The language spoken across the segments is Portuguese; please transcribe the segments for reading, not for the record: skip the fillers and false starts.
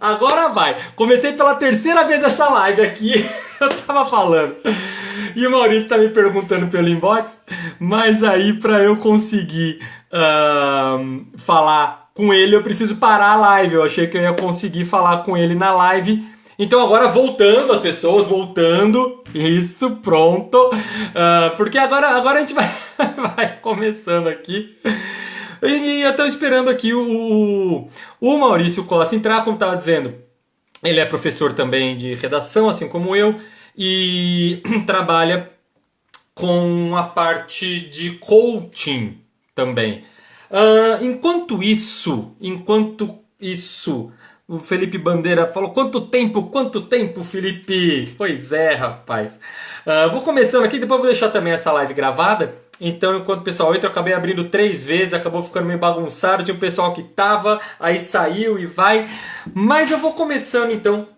Agora vai. Comecei pela terceira vez essa live aqui. Eu tava falando. E o Maurício tá me perguntando pelo inbox. Mas aí, pra eu conseguir falar com ele, eu preciso parar a live. Eu achei que eu ia conseguir falar com ele na live. Então agora voltando, as pessoas voltando. Isso, pronto. Porque agora a gente vai começando aqui. E eu estou esperando aqui o Maurício Costa entrar, como estava dizendo. Ele é professor também de redação, assim como eu, e trabalha com a parte de coaching também. Enquanto isso, o Felipe Bandeira falou: quanto tempo, Felipe? Pois é, rapaz. Vou começando aqui, depois vou deixar também essa live gravada. Então, enquanto o pessoal entra, eu acabei abrindo 3 vezes, acabou ficando meio bagunçado. Tinha um pessoal que tava, aí saiu e vai. Mas eu vou começando então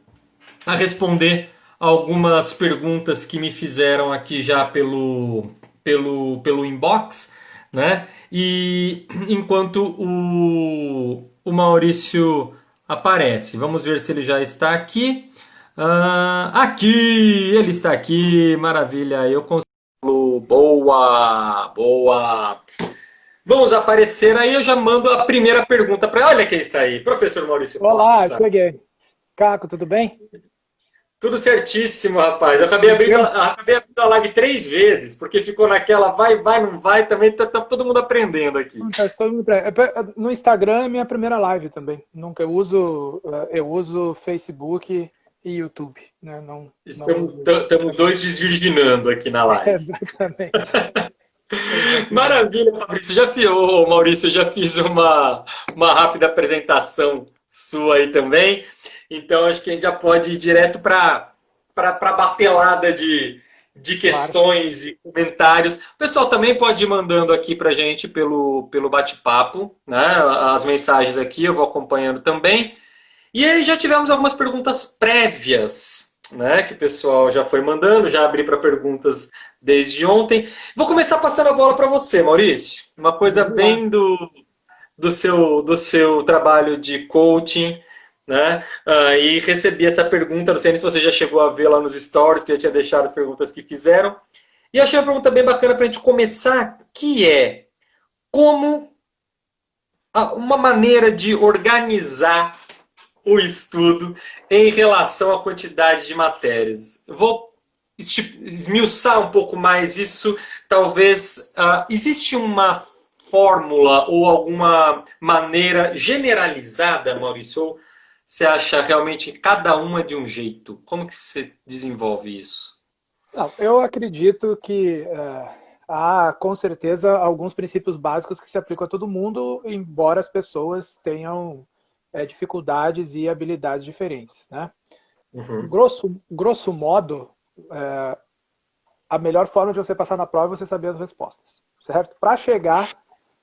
a responder algumas perguntas que me fizeram aqui já pelo inbox, né? E enquanto o Maurício aparece, vamos ver se ele já está aqui. Aqui! Ele está aqui, maravilha! Eu consigo. Boa! Boa! Vamos aparecer aí, eu já mando a primeira pergunta para. Olha quem está aí, professor Maurício Olá, Costa. cheguei. Caco, tudo bem? Tudo certíssimo, rapaz. Eu Tranquilo? acabei abrindo a live 3 vezes, porque ficou naquela vai, não vai, também tá todo mundo aprendendo aqui. Tá, todo mundo no Instagram é minha primeira live também. Nunca eu uso Facebook e YouTube, né? Não uso Estamos Instagram. dois desvirginando aqui na live. Exatamente. Exatamente. Maravilha, Fabrício. Maurício, eu já fiz uma rápida apresentação sua aí também. Então acho que a gente já pode ir direto para a batelada de Claro. questões e comentários. O pessoal também pode ir mandando aqui para a gente pelo bate-papo, né? As mensagens aqui, eu vou acompanhando também. E aí já tivemos algumas perguntas prévias, né, que o pessoal já foi mandando, já abri para perguntas desde ontem. Vou começar passando a bola para você, Maurício. Uma coisa Vamos lá. bem do seu trabalho de coaching, né? E recebi essa pergunta, não sei se você já chegou a ver lá nos stories, que eu tinha deixado as perguntas que fizeram. E achei uma pergunta bem bacana para a gente começar, que é como uma maneira de organizar o estudo em relação à quantidade de matérias. Vou esmiuçar um pouco mais isso. Talvez existe uma fórmula ou alguma maneira generalizada, Maurício? Ou você acha realmente que cada uma é de um jeito? Como que você desenvolve isso? Não, eu acredito que há, com certeza, alguns princípios básicos que se aplicam a todo mundo, embora as pessoas tenham dificuldades e habilidades diferentes, né? Uhum. Grosso modo, a melhor forma de você passar na prova é você saber as respostas, certo? Para chegar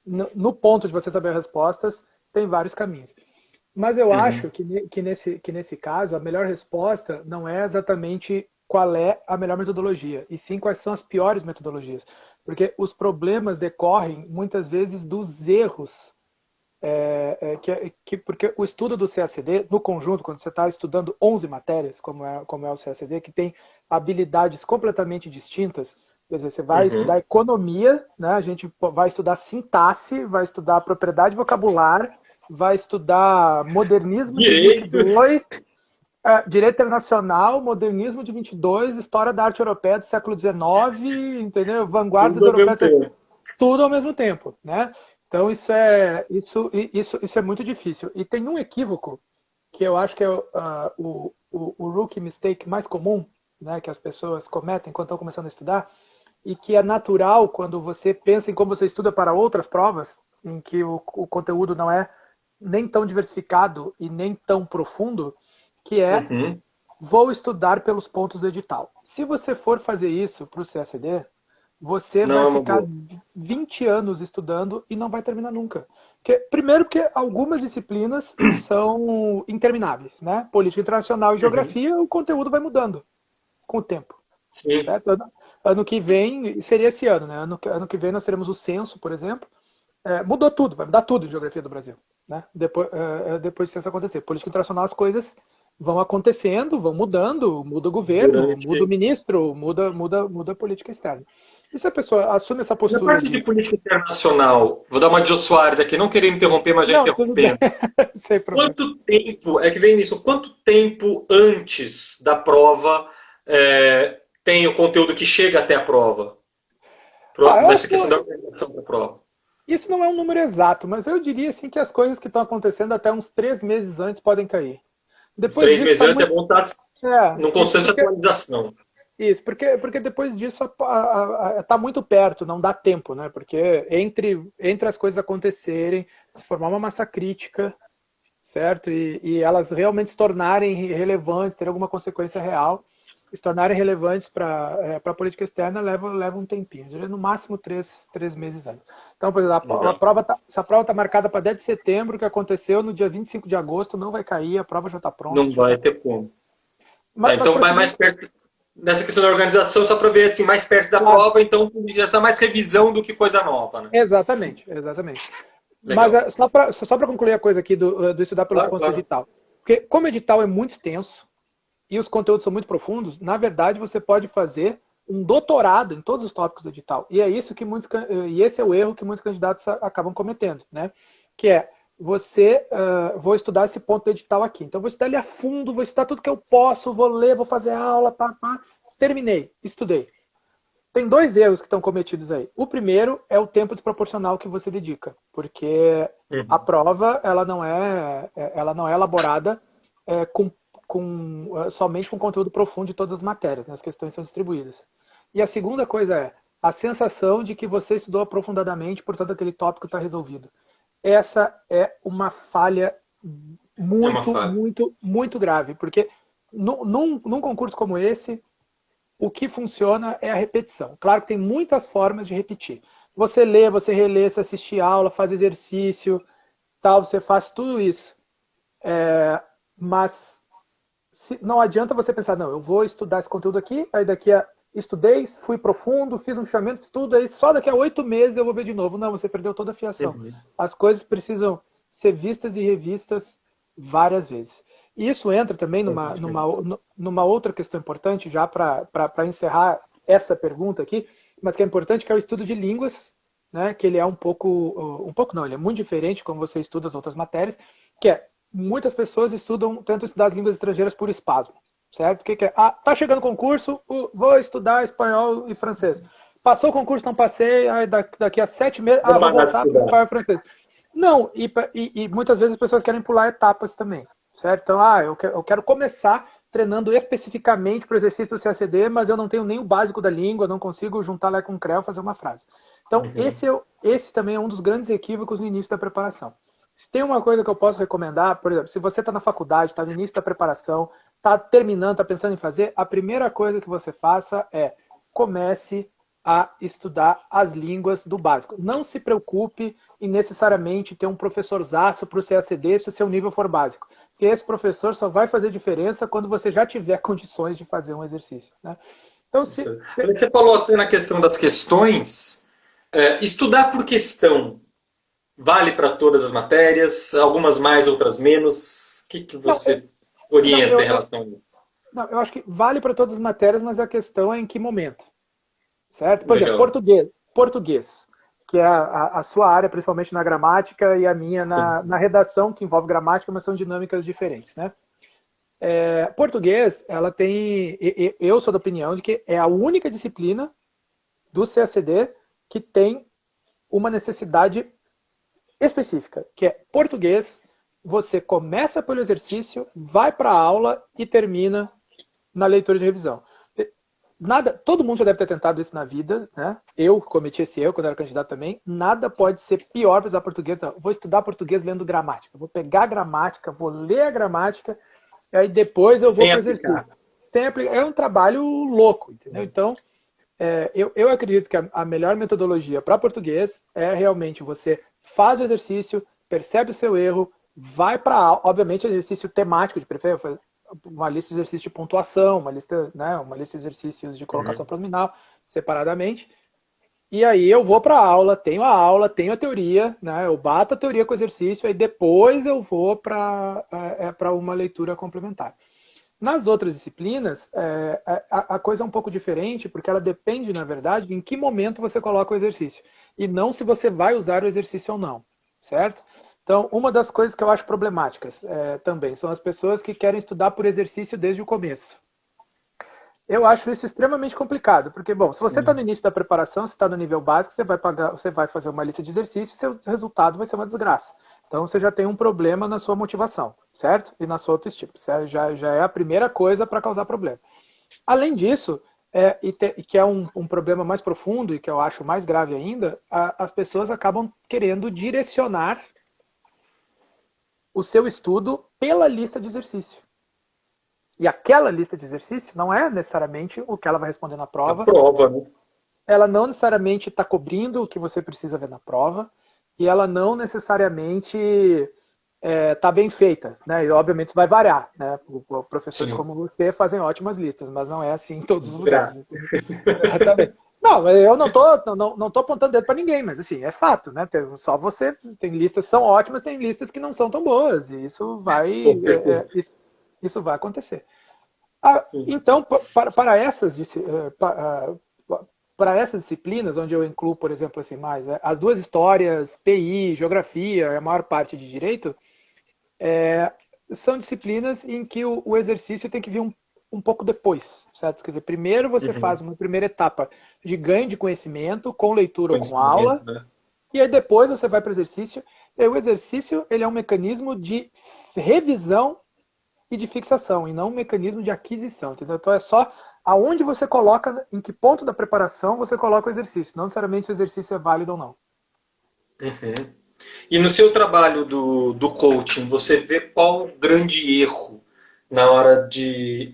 no ponto de você saber as respostas, tem vários caminhos. Mas eu Uhum. acho que nesse caso, a melhor resposta não é exatamente qual é a melhor metodologia, e sim quais são as piores metodologias. Porque os problemas decorrem, muitas vezes, dos erros porque o estudo do CACD, no conjunto, quando você está estudando 11 matérias, como é o CACD, que tem habilidades completamente distintas, quer dizer, você vai Uhum. estudar economia, né? A gente vai estudar sintaxe, vai estudar propriedade vocabular, vai estudar modernismo de Direito, 22, direito internacional, modernismo de 22, história da arte europeia do século XIX, entendeu? Vanguardas tudo ao mesmo europeias, tempo. tudo ao mesmo tempo, né? Então isso é muito difícil. E tem um equívoco que eu acho que é o rookie mistake mais comum, né, que as pessoas cometem quando estão começando a estudar, e que é natural quando você pensa em como você estuda para outras provas, em que o conteúdo não é nem tão diversificado e nem tão profundo, que é Uhum. vou estudar pelos pontos do edital. Se você for fazer isso para o CSD, você Não vai é uma ficar boa. 20 anos estudando e não vai terminar nunca. Primeiro porque algumas disciplinas são intermináveis, né? Política internacional e Uhum. geografia, o conteúdo vai mudando com o tempo, Sim. certo? Ano que vem, seria esse ano, né? Ano que vem nós teremos o censo, por exemplo. Mudou tudo, vai mudar tudo em geografia do Brasil. né? Depois que isso acontecer. Política internacional, as coisas vão acontecendo, vão mudando, muda o governo, muda o ministro, muda a política externa. E se a pessoa assume essa Na postura parte de política internacional, vou dar uma de Jô Soares aqui, não querendo interromper, mas já Não, tudo bem, interrompendo. sem problema. Quanto tempo, é que vem nisso, quanto tempo antes da prova tem o conteúdo que chega até a prova? Eu acho Nessa que questão da organização da prova. isso não é um número exato, mas eu diria assim que as coisas que estão acontecendo até uns 3 meses antes podem cair. Uns Depois três disso meses está antes é muito. bom estar num Isso constante atualização. porque depois disso está muito perto, não dá tempo, né? Porque entre as coisas acontecerem, se formar uma massa crítica, certo? E elas realmente se tornarem relevantes, ter alguma consequência real, se tornarem relevantes para a política externa, leva um tempinho. Eu diria no máximo 3 meses antes. Então, por exemplo, se a prova está marcada para 10 de setembro, o que aconteceu no dia 25 de agosto não vai cair, a prova já está pronta. Não vai ter como. Tá, Mas então vai mais perto nessa questão da organização, só para ver assim, mais perto da prova, então já está mais revisão do que coisa nova, né? Exatamente. Mas Legal. só para concluir a coisa aqui do estudar pelos pontos do Claro. edital. Porque como o edital é muito extenso e os conteúdos são muito profundos, na verdade você pode fazer um doutorado em todos os tópicos do edital. E é isso que esse é o erro que muitos candidatos acabam cometendo, né? Que é vou estudar esse ponto do edital aqui. Então vou estudar ele a fundo, vou estudar tudo que eu posso, vou ler, vou fazer aula, terminei, estudei. Tem 2 erros que estão cometidos aí. O primeiro é o tempo desproporcional que você dedica, porque a prova ela não é elaborada somente com conteúdo profundo de todas as matérias, né? As questões são distribuídas. E a segunda coisa é a sensação de que você estudou aprofundadamente, portanto aquele tópico está resolvido. Essa é uma falha muito grave, porque num concurso como esse, o que funciona é a repetição. Claro que tem muitas formas de repetir. Você lê, você relê, você assiste aula, faz exercício, tal, você faz tudo isso. Mas não adianta você pensar, não, eu vou estudar esse conteúdo aqui, aí estudei, fui profundo, fiz um chamamento, fiz tudo, aí só daqui a 8 meses eu vou ver de novo. Não, você perdeu toda a fiação. As coisas precisam ser vistas e revistas várias vezes. E isso entra também numa outra questão importante, já para encerrar essa pergunta aqui, mas que é importante, que é o estudo de línguas, né? Que ele é um pouco não, ele é muito diferente como você estuda as outras matérias, que é, muitas pessoas tentam estudar as línguas estrangeiras por espasmo, certo? O que é? Tá chegando o concurso, vou estudar espanhol e francês. Passou o concurso, não passei, aí daqui a 7 meses, vou voltar para o espanhol e francês. Não, e muitas vezes as pessoas querem pular etapas também, certo? Então, eu quero começar treinando especificamente para o exercício do CACD, mas eu não tenho nem o básico da língua, não consigo juntar lá com o CREO e fazer uma frase. Então, esse também é um dos grandes equívocos no início da preparação. Se tem uma coisa que eu posso recomendar, por exemplo, se você está na faculdade, está no início da preparação, está terminando, está pensando em fazer, a primeira coisa que você faça é comece a estudar as línguas do básico. Não se preocupe em necessariamente ter um professorzaço para o CACD se o seu nível for básico. Porque esse professor só vai fazer diferença quando você já tiver condições de fazer um exercício, né? Então, você falou até na questão das questões, estudar por questão vale para todas as matérias, algumas mais, outras menos? O que você orienta em relação a isso? Não, eu acho que vale para todas as matérias, mas a questão é em que momento. Certo? Por exemplo, português, que é a sua área, principalmente na gramática, e a minha na redação, que envolve gramática, mas são dinâmicas diferentes, né? Português, ela tem... Eu sou da opinião de que é a única disciplina do CACD que tem uma necessidade específica, que é português, você começa pelo exercício, vai para a aula e termina na leitura de revisão. Todo mundo já deve ter tentado isso na vida, né? Eu cometi esse erro quando era candidato também. Nada pode ser pior para estudar português. Vou estudar português lendo gramática. Vou pegar a gramática, vou ler a gramática, e aí depois eu vou para o exercício. É um trabalho louco, entendeu? Então, eu acredito que a melhor metodologia para português é realmente você faz o exercício, percebe o seu erro, vai para aula, obviamente exercício temático de preferência, uma lista de exercícios de pontuação, uma lista de exercícios de colocação pronominal, separadamente. E aí eu vou para a aula, tenho a teoria, né? Eu bato a teoria com o exercício, aí depois eu vou para uma leitura complementar. Nas outras disciplinas, a coisa é um pouco diferente, porque ela depende, na verdade, em que momento você coloca o exercício. E não se você vai usar o exercício ou não, certo? Então, uma das coisas que eu acho problemáticas também são as pessoas que querem estudar por exercício desde o começo. Eu acho isso extremamente complicado, porque, bom, se você está no início da preparação, você está no nível básico, você vai fazer uma lista de exercícios e seu resultado vai ser uma desgraça. Então você já tem um problema na sua motivação, certo? E na sua autoestima. Isso já é a primeira coisa para causar problema. Além disso, que é um problema mais profundo e que eu acho mais grave ainda, as pessoas acabam querendo direcionar o seu estudo pela lista de exercício. E aquela lista de exercício não é necessariamente o que ela vai responder na A prova. prova, né? Ela não necessariamente está cobrindo o que você precisa ver na prova. E ela não necessariamente está bem feita. Né? E obviamente isso vai variar. Né? Professores Sim. como você fazem ótimas listas, mas não é assim em todos os lugares. Graças. Exatamente. Não, eu não tô apontando dedo para ninguém, mas assim, é fato, né? Só você tem listas que são ótimas, tem listas que não são tão boas, e isso vai, Com certeza. isso vai acontecer. Sim. Então, para essas disciplinas, onde eu incluo, por exemplo, assim, mais as duas histórias, PI, geografia, a maior parte de direito, são disciplinas em que o exercício tem que vir um pouco depois, certo? Quer dizer, primeiro você faz Uhum. uma primeira etapa de ganho de conhecimento, com leitura ou com Conhecimento, aula, né? e aí depois você vai para o exercício. E o exercício ele é um mecanismo de revisão e de fixação, e não um mecanismo de aquisição, entendeu? Então é só aonde você coloca, em que ponto da preparação você coloca o exercício, não necessariamente se o exercício é válido ou não. Uhum. E no seu trabalho do coaching, você vê qual o grande erro na hora de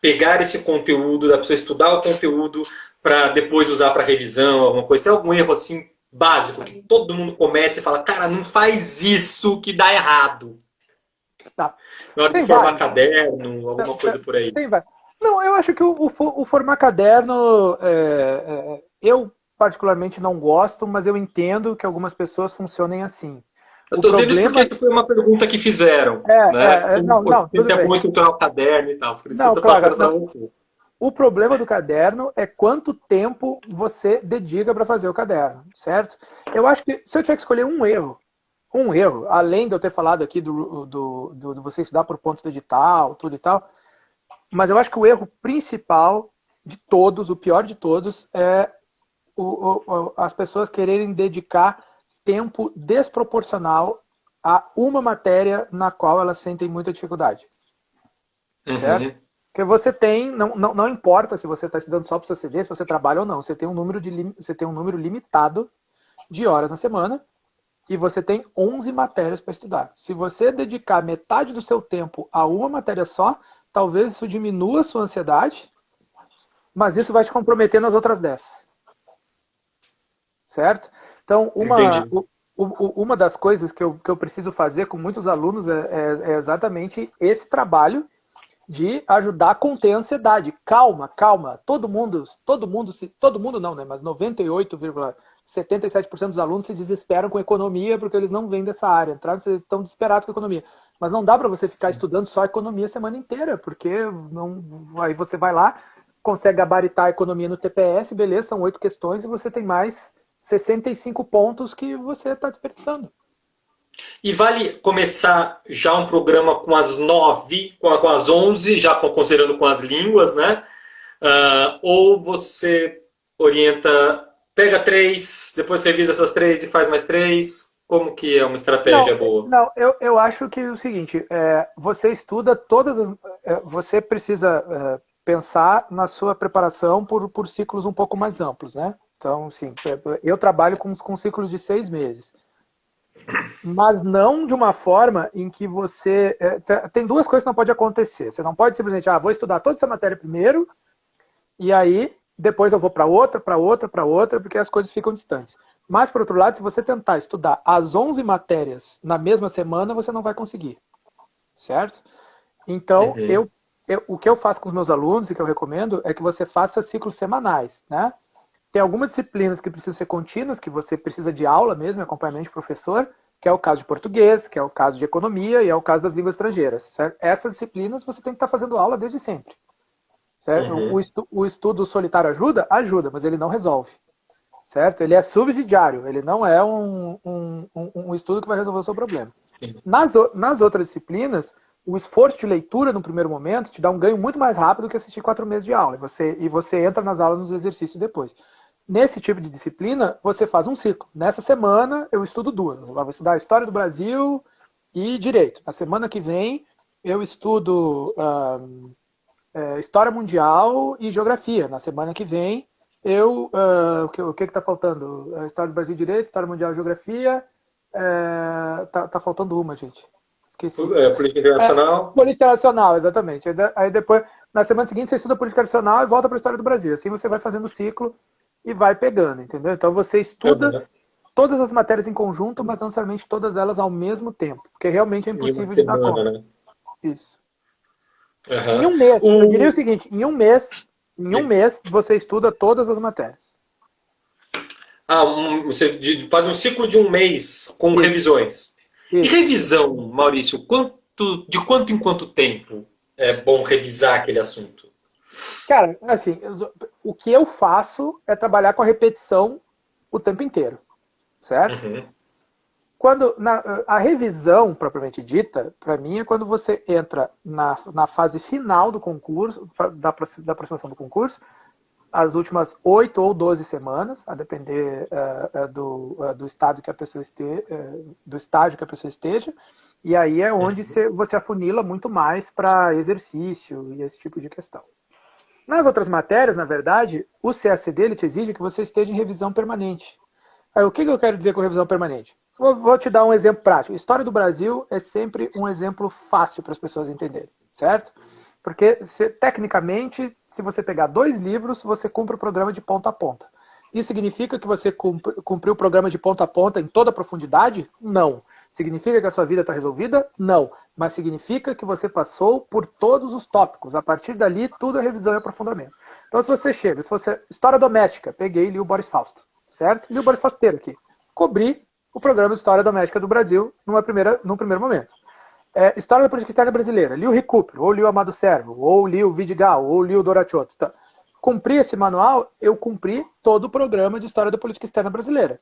pegar esse conteúdo, da pessoa estudar o conteúdo para depois usar para revisão, alguma coisa? Tem algum erro assim básico que todo mundo comete e fala, cara, não faz isso que dá errado? Tá. Na hora de Tem formar vários. caderno, alguma coisa por aí. Tem vários. Não, eu acho que o formar caderno, eu particularmente não gosto, mas eu entendo que algumas pessoas funcionem assim. Eu O estou dizendo isso problema porque foi uma pergunta que fizeram, né? Como não, tudo é bom bem. estruturar o caderno e tal. Por isso que eu Não, estou claro, passando para não. você. O problema do caderno é quanto tempo você dedica para fazer o caderno, certo? Eu acho que se eu tiver que escolher um erro, além de eu ter falado aqui do você estudar por pontos do edital, tudo e tal, mas eu acho que o erro principal de todos, o pior de todos, é as pessoas quererem dedicar tempo desproporcional a uma matéria na qual elas sentem muita dificuldade, certo? Uhum. Porque você tem, não importa se você está estudando só para o seu CV, se você trabalha ou não, você tem você tem um número limitado de horas na semana e você tem 11 matérias para estudar. Se você dedicar metade do seu tempo a uma matéria só, talvez isso diminua a sua ansiedade, mas isso vai te comprometer nas outras 10, certo? Então, Entendi. uma das coisas que eu preciso fazer com muitos alunos é exatamente esse trabalho de ajudar a conter a ansiedade. Calma, calma. Todo mundo não, né? Mas 98,77% dos alunos se desesperam com economia porque eles não vêm dessa área. Estão desesperados com economia. Mas não dá para você ficar estudando só economia a semana inteira, porque aí você vai lá, consegue gabaritar a economia no TPS, beleza, são 8 questões e você tem mais 65 pontos que você está desperdiçando. E vale começar já um programa com as 9, com as 11, já considerando com as línguas, né? Ou você orienta, pega três, depois revisa essas três e faz mais três? Como que é uma estratégia Não, boa? não, eu acho que é o seguinte, você estuda você precisa pensar na sua preparação por ciclos um pouco mais amplos, né? Então, sim, eu trabalho com ciclos de 6 meses, mas não de uma forma em que você... tem duas coisas que não pode acontecer. Você não pode simplesmente, vou estudar toda essa matéria primeiro, e aí depois eu vou para outra, para outra, para outra, porque as coisas ficam distantes. Mas, por outro lado, se você tentar estudar as 11 matérias na mesma semana, você não vai conseguir, certo? Então, Uhum. o que eu faço com os meus alunos e que eu recomendo é que você faça ciclos semanais, né? Tem algumas disciplinas que precisam ser contínuas, que você precisa de aula mesmo, acompanhamento de professor, que é o caso de português, que é o caso de economia e é o caso das línguas estrangeiras. Certo? Essas disciplinas você tem que estar fazendo aula desde sempre. Certo? Uhum. O estudo solitário ajuda? Ajuda, mas ele não resolve. Certo? Ele é subsidiário, ele não é um estudo que vai resolver o seu problema. Sim. Nas outras disciplinas, o esforço de leitura no primeiro momento te dá um ganho muito mais rápido que assistir 4 meses de aula. E você entra nas aulas, nos exercícios depois. Nesse tipo de disciplina, você faz um ciclo. Nessa semana, eu estudo 2. Eu vou estudar História do Brasil e Direito. Na semana que vem, eu estudo História Mundial e Geografia. Na semana que vem, o que está faltando? História do Brasil e Direito, História Mundial e Geografia. Tá faltando uma, gente. Esqueci. Política internacional. Política internacional, exatamente. Aí depois, na semana seguinte, você estuda política internacional e volta para a história do Brasil. Assim você vai fazendo o ciclo e vai pegando, entendeu? Então você estuda todas as matérias em conjunto, mas não necessariamente todas elas ao mesmo tempo, porque realmente é Em uma impossível de dar conta. semana, né? Isso. Uhum. Em um mês, eu diria o seguinte, em um mês você estuda todas as matérias. Você faz um ciclo de um mês com revisões. E revisão, Maurício, de quanto em quanto tempo é bom revisar aquele assunto? Cara, assim, o que eu faço é trabalhar com a repetição o tempo inteiro, certo? Uhum. A revisão, propriamente dita, para mim, é quando você entra na fase final do concurso, da aproximação do concurso, as últimas 8 ou 12 semanas, a depender do estado que a pessoa do estágio que a pessoa esteja, e aí é onde você afunila muito mais para exercício e esse tipo de questão. Nas outras matérias, na verdade, o CACD ele te exige que você esteja em revisão permanente. Aí, o que eu quero dizer com revisão permanente? Vou te dar um exemplo prático. História do Brasil é sempre um exemplo fácil para as pessoas entenderem, certo? Porque, tecnicamente, se você pegar 2 livros, você cumpre o programa de ponta a ponta. Isso significa que você cumpriu o programa de ponta a ponta em toda a profundidade? Não. Significa que a sua vida está resolvida? Não. Mas significa que você passou por todos os tópicos. A partir dali, tudo é revisão e aprofundamento. Então, se você História doméstica, peguei e li o Boris Fausto, certo? Li o Boris Fausto inteiro aqui. Cobri o programa de História Doméstica do Brasil num primeiro momento. História da Política Externa Brasileira. Li o Recupero, ou li o Amado Servo, ou li o Vidigal, ou li o Doracciotto. Tá. Cumpri esse manual, eu cumpri todo o programa de História da Política Externa Brasileira.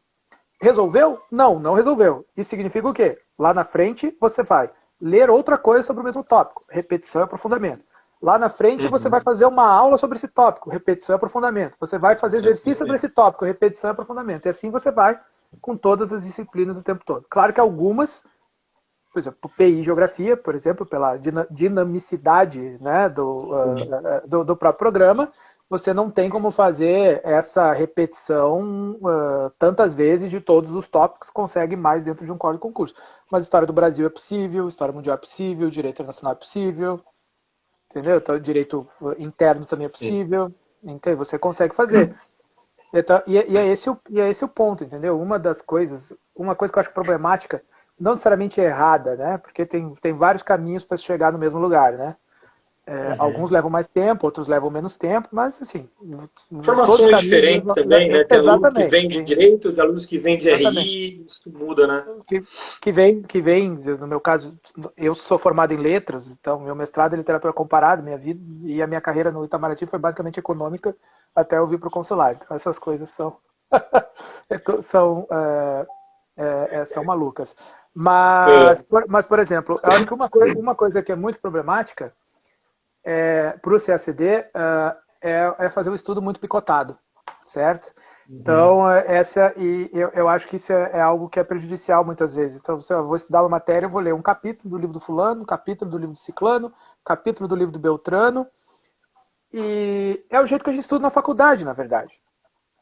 Resolveu? Não, não resolveu. Isso significa o quê? Lá na frente, você vai ler outra coisa sobre o mesmo tópico. Repetição e aprofundamento. Lá na frente, você vai fazer uma aula sobre esse tópico. Repetição e aprofundamento. Você vai fazer exercício sobre esse tópico. Repetição e aprofundamento. E assim você vai com todas as disciplinas o tempo todo. Claro que algumas, por exemplo, PI e Geografia, por exemplo, pela dinamicidade, né, do próprio programa, você não tem como fazer essa repetição tantas vezes de todos os tópicos, consegue mais dentro de um código de concurso. Mas História do Brasil é possível, História Mundial é possível, Direito Internacional é possível, entendeu? Então, Direito Interno também é possível, entendeu? Você consegue fazer. Então, e é esse o ponto, entendeu? Uma coisa que eu acho problemática, não necessariamente errada, né? Porque tem vários caminhos para chegar no mesmo lugar, né? Alguns levam mais tempo, outros levam menos tempo, mas assim... Formações diferentes também, né? Tem alunos que vêm de Direito, tem alunos que vêm de RI, isso muda, né? Que vem, no meu caso, eu sou formado em letras, então meu mestrado em literatura comparada, minha vida e a minha carreira no Itamaraty foi basicamente econômica até eu vir para o consulado. Então essas coisas são malucas. Mas, por exemplo, eu acho que uma coisa que é muito problemática para o CACD é fazer um estudo muito picotado, certo? Então, eu acho que isso é algo que é prejudicial muitas vezes. Então, se eu vou estudar uma matéria, eu vou ler um capítulo do livro do fulano, um capítulo do livro do ciclano, um capítulo do livro do Beltrano, e é o jeito que a gente estuda na faculdade, na verdade,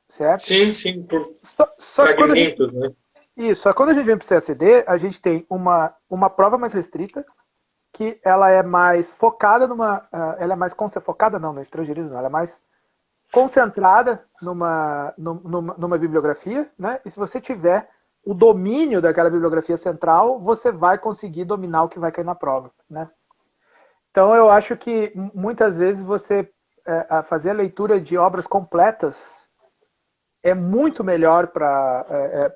certo? Sim, por fragmentos, né? Isso, só quando a gente vem para o CACD, a gente tem uma prova mais restrita, que ela é mais focada ela é mais focada não, no estrangeirismo, ela é mais concentrada numa bibliografia, né? E se você tiver o domínio daquela bibliografia central, você vai conseguir dominar o que vai cair na prova, né? Então eu acho que muitas vezes você fazer a leitura de obras completas é muito melhor para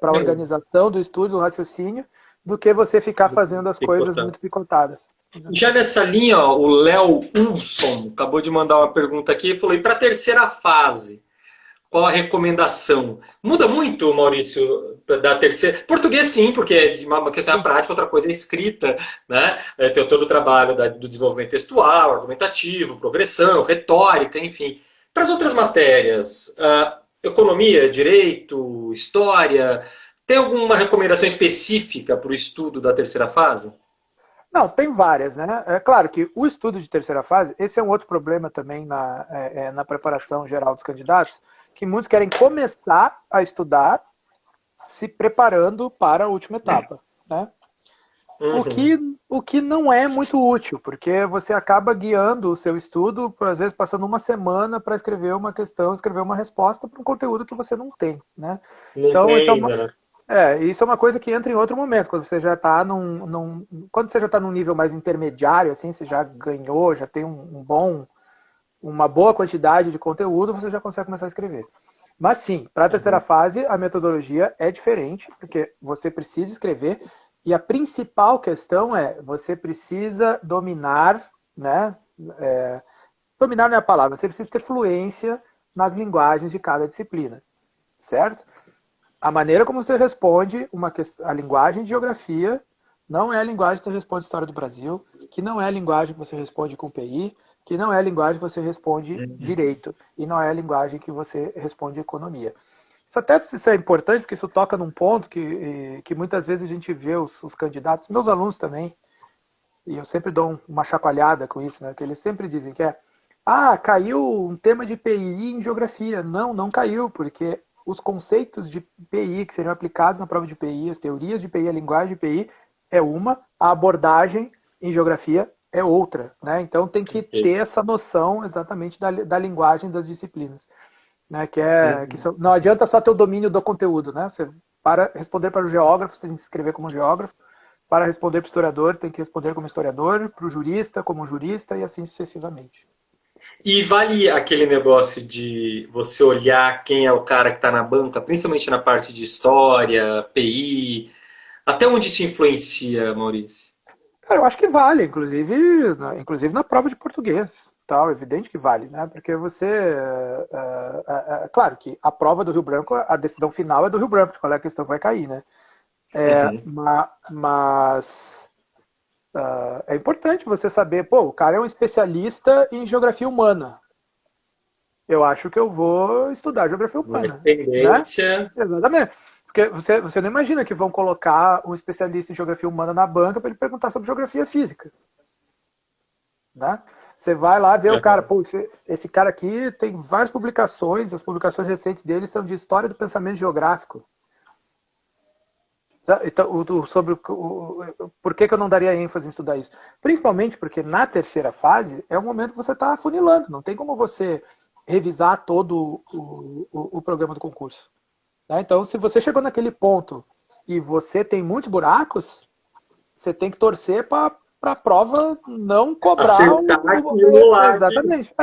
a organização do estudo, do raciocínio, do que você ficar fazendo as coisas muito picotadas. Já nessa linha, ó, o Léo Ulson acabou de mandar uma pergunta aqui e falou: e para a terceira fase, qual a recomendação? Muda muito, Maurício, da terceira? Português sim, porque é uma questão prática, outra coisa é escrita, né? Tem todo o trabalho do desenvolvimento textual, argumentativo, progressão, retórica, enfim. Para as outras matérias, economia, direito, história, tem alguma recomendação específica para o estudo da terceira fase? Não, tem várias, né? É claro que o estudo de terceira fase, esse é um outro problema também na preparação geral dos candidatos, que muitos querem começar a estudar se preparando para a última etapa, né? O que não é muito útil, porque você acaba guiando o seu estudo, às vezes passando uma semana para escrever uma questão, escrever uma resposta para um conteúdo que você não tem, né? Então, isso é uma coisa que entra em outro momento, quando você já está quando você já está num nível mais intermediário, assim, você já ganhou, já tem uma boa quantidade de conteúdo, você já consegue começar a escrever. Mas sim, para a terceira fase, a metodologia é diferente, porque você precisa escrever, e a principal questão é, você precisa dominar, né? Dominar não é a palavra, você precisa ter fluência nas linguagens de cada disciplina, certo? A maneira como você responde a linguagem de geografia não é a linguagem que você responde história do Brasil, que não é a linguagem que você responde com PI, que não é a linguagem que você responde direito, e não é a linguagem que você responde economia. Isso é importante, porque isso toca num ponto que muitas vezes a gente vê os candidatos, meus alunos também, e eu sempre dou uma chacoalhada com isso, né? Que eles sempre dizem que caiu um tema de PI em geografia. Não caiu, porque os conceitos de PI que seriam aplicados na prova de PI, as teorias de PI, a linguagem de PI é uma, a abordagem em geografia é outra, né? Então tem que ter essa noção exatamente da linguagem das disciplinas, né? Não adianta só ter o domínio do conteúdo, né? Para responder para o geógrafo, você tem que escrever como geógrafo, para responder para o historiador, tem que responder como historiador, para o jurista, como jurista, e assim sucessivamente. E vale aquele negócio de você olhar quem é o cara que está na banca, principalmente na parte de história, PI, até onde isso influencia, Maurício? Cara, eu acho que vale, inclusive na prova de português. Tal, evidente que vale, né? Porque claro que a prova do Rio Branco, a decisão final é do Rio Branco, de qual é a questão que vai cair, né? Mas é importante você saber, o cara é um especialista em geografia humana. Eu acho que eu vou estudar geografia humana. Tendência. Né? Exatamente. Porque você não imagina que vão colocar um especialista em geografia humana na banca para ele perguntar sobre geografia física. Né? Você vai lá ver o cara, esse cara aqui tem várias publicações, as publicações recentes dele são de história do pensamento geográfico. Então, sobre por que eu não daria ênfase em estudar isso? Principalmente porque na terceira fase é o momento que você está afunilando, não tem como você revisar todo o programa do concurso. Né? Então, se você chegou naquele ponto e você tem muitos buracos, você tem que torcer para a prova não cobrar exatamente.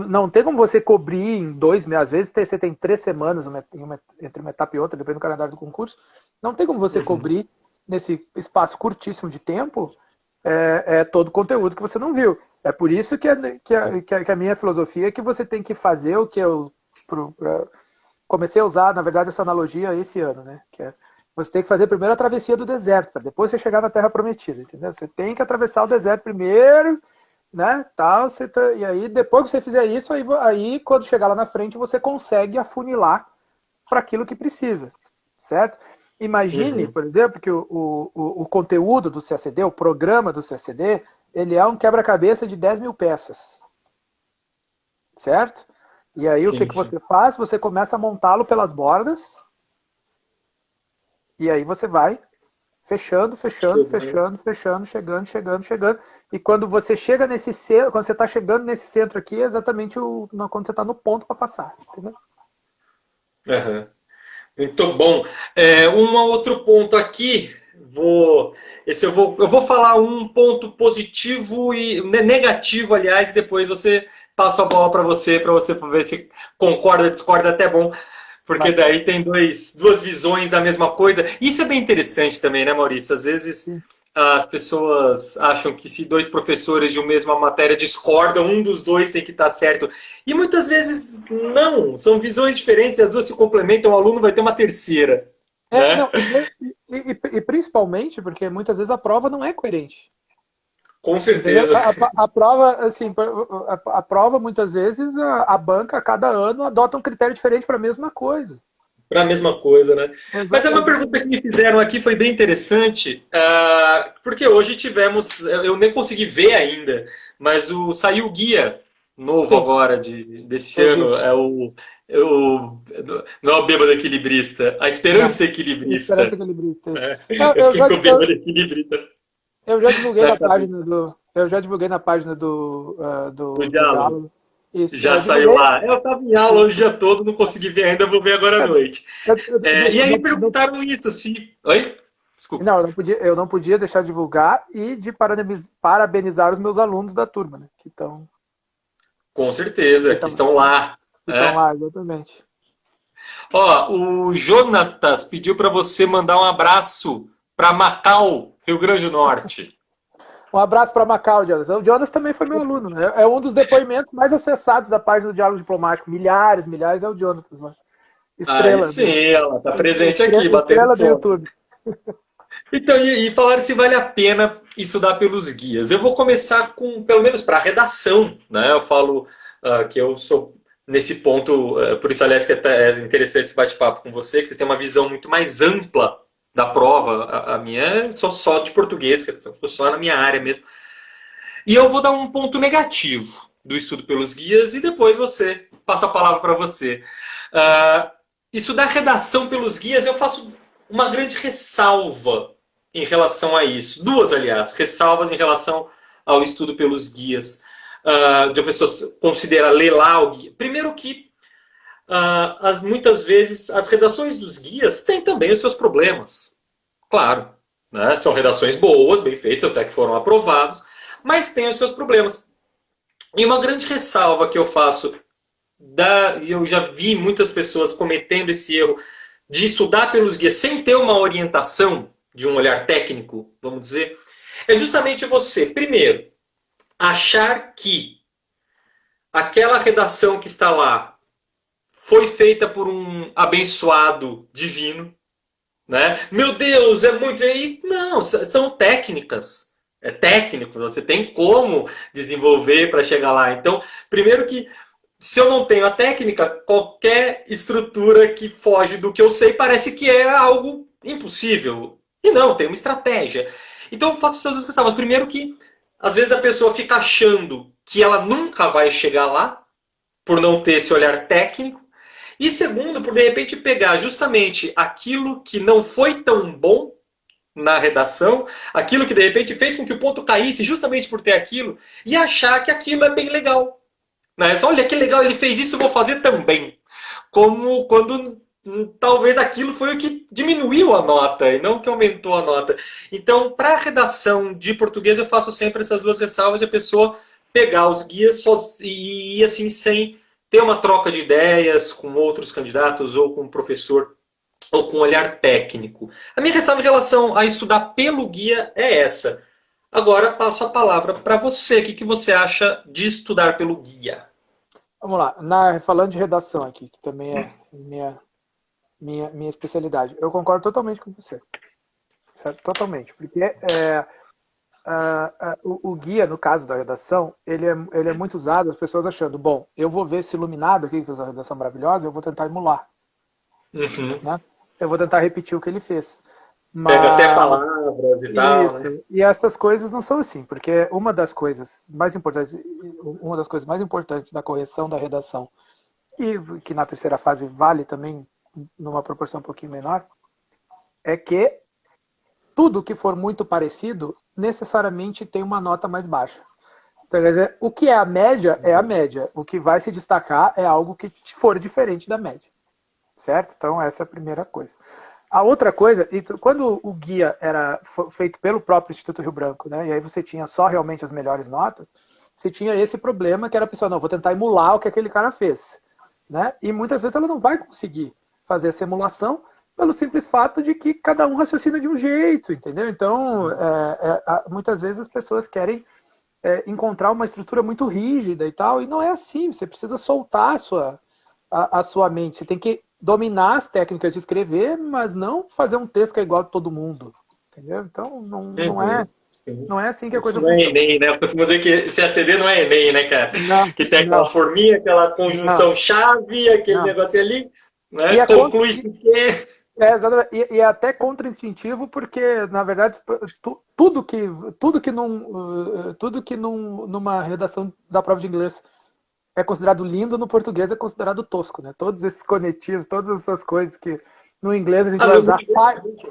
Não tem como você cobrir em 2 meses. Às vezes você tem 3 semanas entre uma etapa e outra, dependendo do calendário do concurso. Não tem como você cobrir nesse espaço curtíssimo de tempo todo o conteúdo que você não viu. É por isso que a minha filosofia é que você tem que fazer o que eu comecei a usar, na verdade, essa analogia esse ano, né? Que você tem que fazer primeiro a travessia do deserto, para depois você chegar na Terra Prometida, entendeu? Você tem que atravessar o deserto primeiro, né? E aí, depois que você fizer isso, aí quando chegar lá na frente, você consegue afunilar para aquilo que precisa, certo? Imagine, por exemplo, que o conteúdo do CACD, o programa do CACD, ele é um quebra-cabeça de 10 mil peças, certo? E aí o que você faz? Você começa a montá-lo pelas bordas, e aí você vai fechando, chegando. E quando você chega nesse centro, quando você está chegando nesse centro aqui, é exatamente quando você está no ponto para passar, entendeu? Muito bom. Um outro ponto aqui, eu vou falar um ponto positivo e negativo, aliás, depois você passa a bola para você ver se concorda, discorda, até bom. porque daí tem duas visões da mesma coisa. Isso é bem interessante também, né, Maurício? Às vezes Sim. as pessoas acham que se dois professores de uma mesma matéria discordam, um dos dois tem que estar certo. E muitas vezes não, são visões diferentes, as duas se complementam, o aluno vai ter uma terceira, né? Não, e principalmente porque muitas vezes a prova não é coerente. Com Entendeu? certeza. A prova, assim, a prova muitas vezes a banca, a cada ano, adota um critério diferente para a mesma coisa. Para a mesma coisa, né? Mas é uma pergunta que Exatamente. me fizeram aqui, foi bem interessante, porque hoje tivemos, eu nem consegui ver ainda, mas saiu o guia novo Sim, agora desse eu vi. ano, não é o bêbado equilibrista, a Não, esperança esperança equilibrista. equilibrista. Isso. Né? Não, Eu fiquei com o bêbado equilibrista eu já divulguei na na cabeça página do, eu já divulguei na página do do diálogo. diálogo. Isso, Já eu saiu divulguei. lá. Eu estava em aula hoje o dia todo, não consegui ver ainda, vou ver agora à noite. E aí perguntaram isso, se. Oi? Desculpa. Não, eu não podia deixar de divulgar e de parabenizar os meus alunos da turma, né? Com certeza, que estão lá. Que estão Né? lá, exatamente. Ó, o Jonatas pediu para você mandar um abraço para Macau, Rio Grande do Norte. Um abraço para Macau, Jonas. O Jonas também foi meu aluno, né? É um dos depoimentos mais acessados da página do Diálogo Diplomático. Milhares, milhares é o Jonas lá. Aí Estrela. sim, ela está presente aqui, batendo Estrela do ponto. YouTube. Então, e falaram se vale a pena estudar pelos guias. Eu vou começar com, pelo menos para a redação, né? Eu falo que eu sou nesse ponto, por isso, aliás, que é interessante esse bate-papo com você, que você tem uma visão muito mais ampla da prova. A minha é só de português, que só na minha área mesmo. E eu vou dar um ponto negativo do estudo pelos guias e depois você passa a palavra para você. Estudar redação pelos guias, eu faço uma grande ressalva em relação a isso. Duas, aliás, ressalvas em relação ao estudo pelos guias. De uma pessoa considera ler lá o guia. Primeiro que, muitas vezes, as redações dos guias têm também os seus problemas. Claro, né? São redações boas, bem feitas, até que foram aprovados, mas têm os seus problemas. E uma grande ressalva que eu faço, e eu já vi muitas pessoas cometendo esse erro de estudar pelos guias sem ter uma orientação de um olhar técnico, vamos dizer, é justamente você, primeiro, achar que aquela redação que está lá foi feita por um abençoado divino, né? Meu Deus, é muito. Não, são técnicas. É técnico, você tem como desenvolver para chegar lá. Então, primeiro que se eu não tenho a técnica, qualquer estrutura que foge do que eu sei parece que é algo impossível. E não, tem uma estratégia. Então eu faço essas duas ressalvas. Primeiro que, às vezes, a pessoa fica achando que ela nunca vai chegar lá, por não ter esse olhar técnico. E segundo, por de repente pegar justamente aquilo que não foi tão bom na redação, aquilo que de repente fez com que o ponto caísse justamente por ter aquilo, e achar que aquilo é bem legal. Né? Olha que legal, ele fez isso, eu vou fazer também. Como quando talvez aquilo foi o que diminuiu a nota e não o que aumentou a nota. Então, para a redação de português, eu faço sempre essas duas ressalvas de a pessoa pegar os guias e ir assim sem ter uma troca de ideias com outros candidatos ou com o professor ou com um olhar técnico. A minha ressalva em relação a estudar pelo guia é essa. Agora passo a palavra para você. O que você acha de estudar pelo guia? Vamos lá. Falando de redação aqui, que também é minha especialidade. Eu concordo totalmente com você. Certo? Totalmente. Porque o guia, no caso da redação, ele é muito usado, as pessoas achando, bom, eu vou ver esse iluminado aqui que fez a redação maravilhosa, eu vou tentar emular. Uhum. Né? Eu vou tentar repetir o que ele fez. Pega até palavras e tal, isso. né? E essas coisas não são assim, porque uma das coisas mais importantes da correção da redação, e que na terceira fase vale também numa proporção um pouquinho menor, é que tudo que for muito parecido necessariamente tem uma nota mais baixa. Então, quer dizer, o que é a média é a média. O que vai se destacar é algo que for diferente da média. Certo? Então, essa é a primeira coisa. A outra coisa, quando o guia era feito pelo próprio Instituto Rio Branco, né, e aí você tinha só realmente as melhores notas, você tinha esse problema que era a pessoa, não, vou tentar emular o que aquele cara fez. Né? E muitas vezes ela não vai conseguir. fazer essa emulação pelo simples fato de que cada um raciocina de um jeito, entendeu? Então, muitas vezes as pessoas querem encontrar uma estrutura muito rígida e tal, e não é assim. Você precisa soltar a sua mente. Você tem que dominar as técnicas de escrever, mas não fazer um texto que é igual a todo mundo, entendeu? Então, não é assim que a coisa Isso não é funciona. Enem, né? Eu costumo dizer que CACD não é Enem, né, cara? Não, Que tem aquela não, forminha, aquela não, conjunção-chave, aquele não. negócio ali, E né? é, Conclui-se que... exatamente. E é até contra-instintivo, porque, na verdade, tudo que numa redação da prova de inglês é considerado lindo, no português é considerado tosco, né? Todos esses conectivos, todas essas coisas que no inglês a gente Ah, vai mas usar. dizer,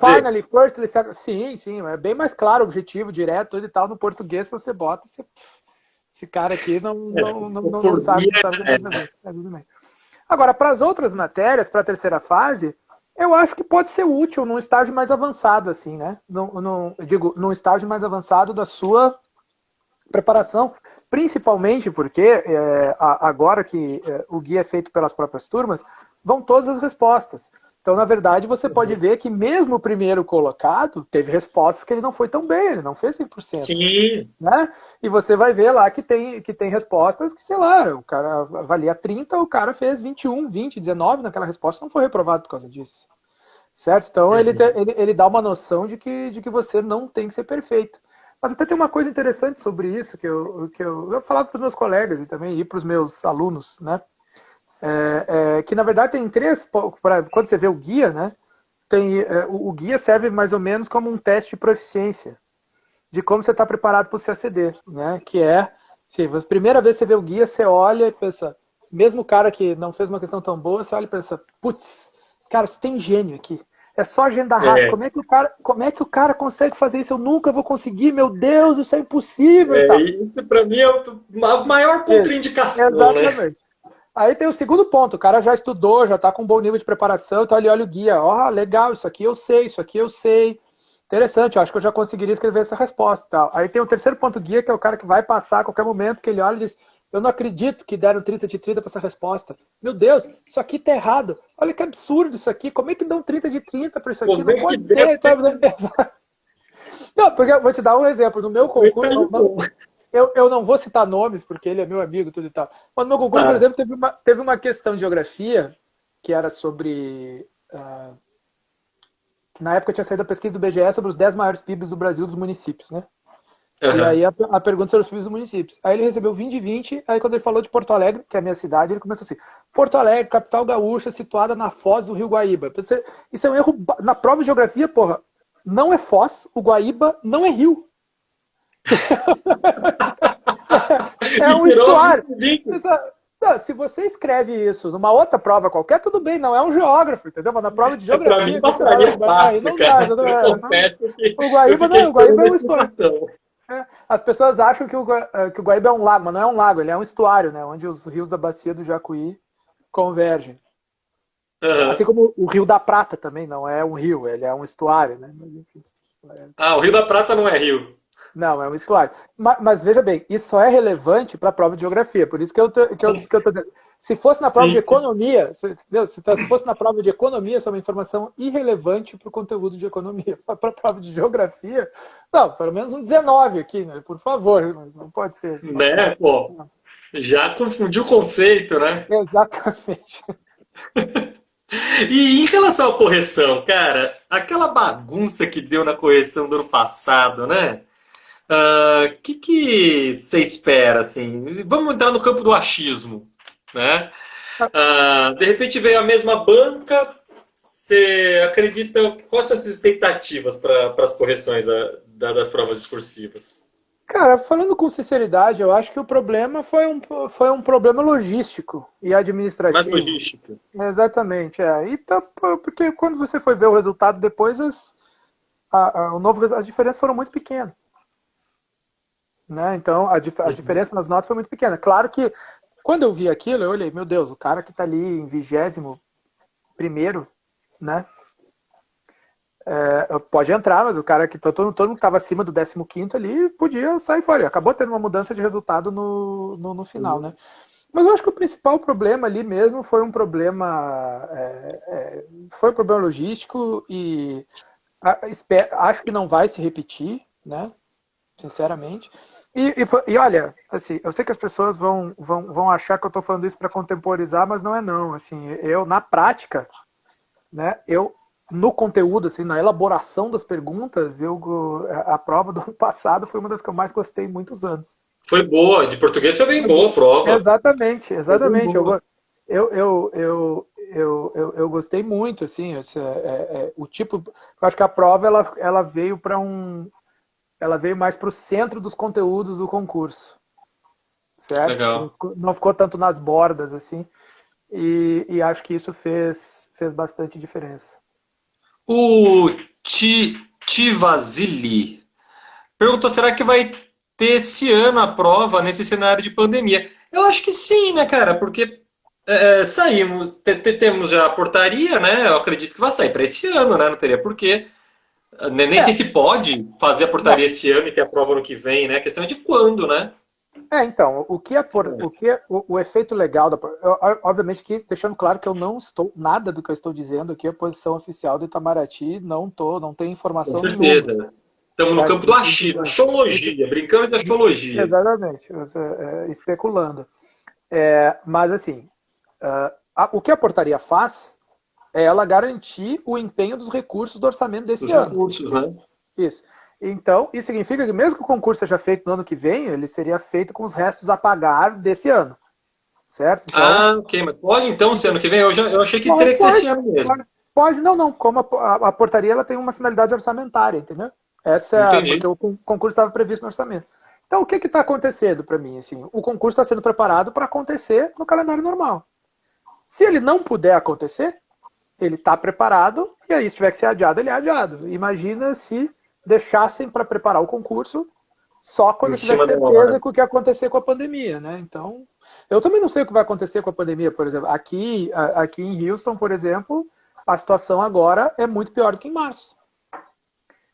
Finally, firstly, second. Sim, sim, é bem mais claro, objetivo, direto, tudo e tal. No português você bota, esse cara aqui não sabe, por não sabe o que ele vai fazer. É, tudo bem. Agora, para as outras matérias, para a terceira fase, eu acho que pode ser útil num estágio mais avançado, assim, né? Eu digo, num estágio mais avançado da sua preparação, principalmente porque agora que o guia é feito pelas próprias turmas, vão todas as respostas. Então, na verdade, você pode ver que mesmo o primeiro colocado teve respostas que ele não foi tão bem, ele não fez 100%. sim. Né? E você vai ver lá que tem respostas que, sei lá, o cara avalia 30, o cara fez 21, 20, 19 naquela resposta, não foi reprovado por causa disso. Certo? Então ele dá uma noção de que você não tem que ser perfeito. Mas até tem uma coisa interessante sobre isso que eu falava para os meus colegas e também para os meus alunos, né? Que na verdade tem três. Quando você vê o guia, né? O guia serve mais ou menos como um teste de proficiência de como você está preparado para o CACD, né? Que é, se a primeira vez que você vê o guia, você olha e pensa, mesmo o cara que não fez uma questão tão boa, você olha e pensa, putz, cara, você tem gênio aqui. É só agenda raça. É, Como é que o cara consegue fazer isso? Eu nunca vou conseguir, meu Deus, isso é impossível e tal. isso para mim é a maior Isso. contraindicação, né? Exatamente. Aí tem o segundo ponto, o cara já estudou, já está com um bom nível de preparação, então ele olha o guia, ó, legal, isso aqui eu sei, isso aqui eu sei. Interessante, eu acho que eu já conseguiria escrever essa resposta. Tal. Aí tem o terceiro ponto guia, que é o cara que vai passar a qualquer momento, que ele olha e diz, eu não acredito que deram 30 de 30 para essa resposta. Meu Deus, isso aqui tá errado. Olha que absurdo isso aqui. Como é que dão 30 de 30 para isso aqui? Como Não é que pode deve ser. Sabe? Não, porque eu vou te dar um exemplo. No meu concurso, bom. eu não vou citar nomes, porque ele é meu amigo tudo e tal. Mas no meu concurso, por Ah, exemplo, teve uma questão de geografia que era sobre... que na época tinha saído a pesquisa do BGE sobre os 10 maiores PIBs do Brasil dos municípios, né? E aham. aí a pergunta sobre os PIBs dos municípios. Aí ele recebeu 20 de 20, aí quando ele falou de Porto Alegre, que é a minha cidade, ele começou assim, Porto Alegre, capital gaúcha, situada na foz do rio Guaíba. Isso é um erro, na prova de geografia, porra, não é foz, o Guaíba não é rio. É E um tirou estuário. 20. Não, se você escreve isso numa outra prova qualquer, tudo bem, não é um geógrafo, entendeu? Mas na prova de Para geografia, mim passaria aí fácil, não dá. cara. Eu confesso que O eu Guaíba não, fiquei o Guaíba esperando é a um estuário. explicação. As pessoas acham que o Guaíba é um lago, mas não é um lago, ele é um estuário, né? Onde os rios da bacia do Jacuí convergem. Assim Aham. como o Rio da Prata também não é um rio, ele é um estuário, né? Mas, enfim, Ah, o Rio da Prata não é rio. não, é um estuário. Mas veja bem, isso só é relevante para a prova de geografia. Por isso que eu tô dizendo. Se fosse na prova de Sim, sim. economia, entendeu? Se fosse na prova de economia, isso é uma informação irrelevante para o conteúdo de economia. Para a prova de geografia, não, pelo menos um 19 aqui, né? Por favor, não pode ser. Né, pô? Já confundiu o conceito, né? Exatamente. E em relação à correção, cara, aquela bagunça que deu na correção do ano passado, né? O que você espera, assim? Vamos entrar no campo do achismo, né? De repente veio a mesma banca, você acredita... Quais são as suas expectativas para as correções das provas discursivas? Cara, falando com sinceridade, eu acho que o problema foi um problema logístico e Mais administrativo. logística. Exatamente, é. E porque quando você foi ver o resultado depois, as diferenças foram muito pequenas. Né? Então, a Uhum. diferença nas notas foi muito pequena. Claro que, quando eu vi aquilo, eu olhei, meu Deus, o cara que está ali em 21º, né? Pode entrar, mas o cara que todo mundo que estava acima do 15º ali podia sair fora. Acabou tendo uma mudança de resultado no final, né? Mas eu acho que o principal problema ali mesmo foi um problema logístico e acho que não vai se repetir, né? Sinceramente. E olha, assim, eu sei que as pessoas vão achar que eu estou falando isso para contemporizar, mas não é não. Assim, eu na prática, né? No conteúdo, assim, na elaboração das perguntas, a prova do ano passado foi uma das que eu mais gostei em muitos anos. Foi boa, de português foi bem boa a prova. Exatamente, Foi bem exatamente. boa. Eu gostei muito, assim, o tipo. Eu acho que a prova ela veio ela veio mais para o centro dos conteúdos do concurso, certo? Legal. Não ficou tanto nas bordas, assim, e acho que isso fez bastante diferença. O Tivasili perguntou: será que vai ter esse ano a prova nesse cenário de pandemia? Eu acho que sim, né, cara? Porque saímos, temos já a portaria, né? Eu acredito que vai sair para esse ano, né? Não teria porquê. Nem sei É, se pode fazer a não. portaria esse ano e ter a prova ano que vem, né? A questão é de quando, né? Então, o efeito legal obviamente que deixando claro que eu não estou nada do que eu estou dizendo aqui é a posição oficial do Itamaraty, não tem Com informação nenhuma, certeza. Estamos no certo? campo do Muito achismo, importante. Muito, astrologia, brincando de astrologia. exatamente, especulando. Mas assim, o que a portaria faz é ela garantir o empenho dos recursos do orçamento desse Dos ano. recursos, né? Isso. Então, isso significa que mesmo que o concurso seja feito no ano que vem, ele seria feito com os restos a pagar desse ano, certo? Então, Ah, ok, mas pode então ser ano que vem? Eu achei que pode, teria que ser esse pode, ano mesmo. pode, não, como a portaria ela tem uma finalidade orçamentária, entendeu? Porque Entendi. o concurso estava previsto no orçamento. Então, o que está acontecendo para mim? Assim, o concurso está sendo preparado para acontecer no calendário normal. Se ele não puder acontecer, ele está preparado e aí, se tiver que ser adiado, ele é adiado. Imagina se deixassem para preparar o concurso só quando Em eu tivesse cima da certeza hora. que o que ia acontecer com a pandemia, né? Então, eu também não sei o que vai acontecer com a pandemia, por exemplo. Aqui em Houston, por exemplo, a situação agora é muito pior do que em março.